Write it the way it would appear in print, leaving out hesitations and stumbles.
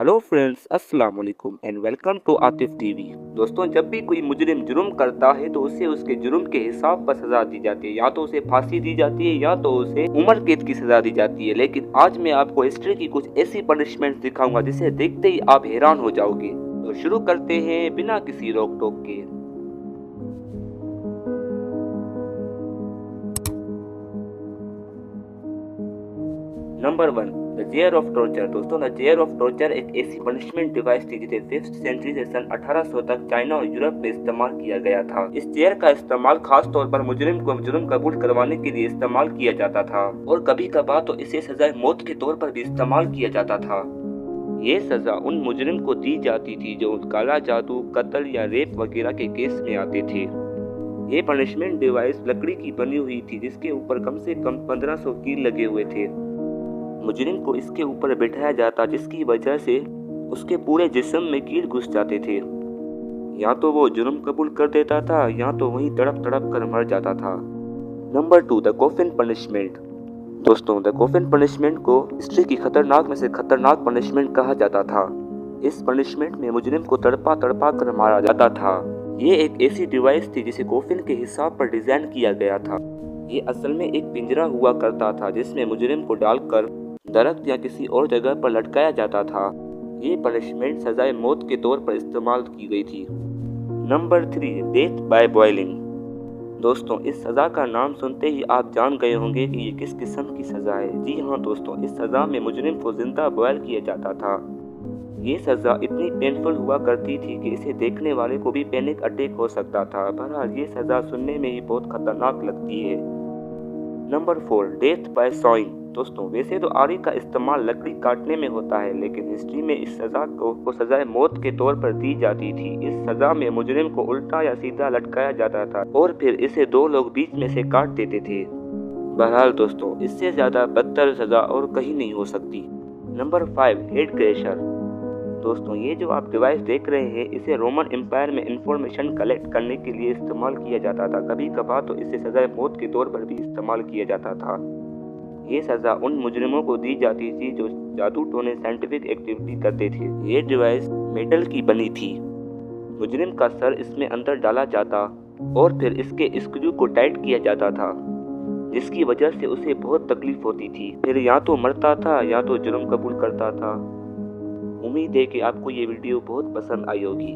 Hello friends, अस्सलाम वालेकुम and welcome to Atif TV. दोस्तों, जब भी कोई मुजरिम जुर्म करता है तो उसे उसके जुर्म के हिसाब पर सजा दी जाती है। या तो उसे फांसी दी जाती है या तो उसे उम्र कैद की सजा दी जाती है। लेकिन आज मैं आपको हिस्ट्री की कुछ ऐसी पनिशमेंट दिखाऊंगा जिसे देखते ही आप हैरान हो जाओगे। तो शुरू करते हैं बिना किसी रोक टोक के। Number 1, the chair of torture. दोस्तों, द चेयर ऑफ टॉर्चर एक ऐसी पनिशमेंट डिवाइस थी जिसे 5th सेंचुरी से सन 1800 तक चाइना और यूरोप में इस्तेमाल किया गया था। इस चेयर का इस्तेमाल खास तौर पर मुजरिम को जुर्म कबूल करवाने के लिए इस्तेमाल किया जाता था और कभी कभार तो इसे सजाए मौत के तौर पर भी इस्तेमाल किया जाता था। ये सजा उन मुजरिम को दी जाती थी जो काला जादू, कत्ल या रेप वगैरह के केस में आते थे। ये पनिशमेंट डिवाइस लकड़ी की बनी हुई थी जिसके ऊपर कम से कम 1500 कील लगे हुए थे। मुजरिम को इसके ऊपर बैठाया जाता जिसकी वजह से उसके पूरे जिस्म में कील घुस जाते थे। या तो वो जुर्म कबूल कर देता था या तो वहीं तड़प तड़प कर मर जाता था। Number 2, the coffin punishment. दोस्तों, द कॉफिन पनिशमेंट को हिस्ट्री की खतरनाक में से खतरनाक पनिशमेंट कहा जाता था। इस पनिशमेंट में मुजरिम को तड़पा तड़पा कर मारा जाता था। ये एक ऐसी डिवाइस थी जिसे कॉफिन के हिसाब पर डिजाइन किया गया था। ये असल में एक पिंजरा हुआ करता था जिसमें मुजरिम को डालकर दरख्त या किसी और जगह पर लटकाया जाता था। ये पनिशमेंट सजाए मौत के तौर पर इस्तेमाल की गई थी। Number 3, death by boiling. दोस्तों, इस सज़ा का नाम सुनते ही आप जान गए होंगे कि ये किस किस्म की सज़ा है। जी हाँ दोस्तों, इस सज़ा में मुजरिम को जिंदा बॉयल किया जाता था। ये सज़ा इतनी पेनफुल हुआ करती थी कि इसे देखने वाले को भी पैनिक अटैक हो सकता था। बहरहाल ये सज़ा सुनने में ही बहुत खतरनाक लगती है। Number 4, death by sawing. दोस्तों, वैसे तो आरी का इस्तेमाल लकड़ी काटने में होता है, लेकिन हिस्ट्री में इस सज़ा को सजाए मौत के तौर पर दी जाती थी। इस सज़ा में मुजरिम को उल्टा या सीधा लटकाया जाता था और फिर इसे दो लोग बीच में से काट देते थे। बहरहाल दोस्तों, इससे ज़्यादा बदतर सज़ा और कहीं नहीं हो सकती। Number 5, head crasher. दोस्तों, ये जो आप डिवाइस देख रहे हैं इसे रोमन एम्पायर में इंफॉर्मेशन कलेक्ट करने के लिए इस्तेमाल किया जाता था। कभी कभार तो इसे सजाए मौत के तौर पर भी इस्तेमाल किया जाता था। ये सज़ा उन मुजरिमों को दी जाती थी जो जादू टोने साइंटिफिक एक्टिविटी करते थे। ये डिवाइस मेटल की बनी थी। मुजरिम का सर इसमें अंदर डाला जाता और फिर इसके स्क्रू को टाइट किया जाता था, जिसकी वजह से उसे बहुत तकलीफ होती थी। फिर या तो मरता था या तो जुर्म कबूल करता था। उम्मीद है कि आपको ये वीडियो बहुत पसंद आई होगी।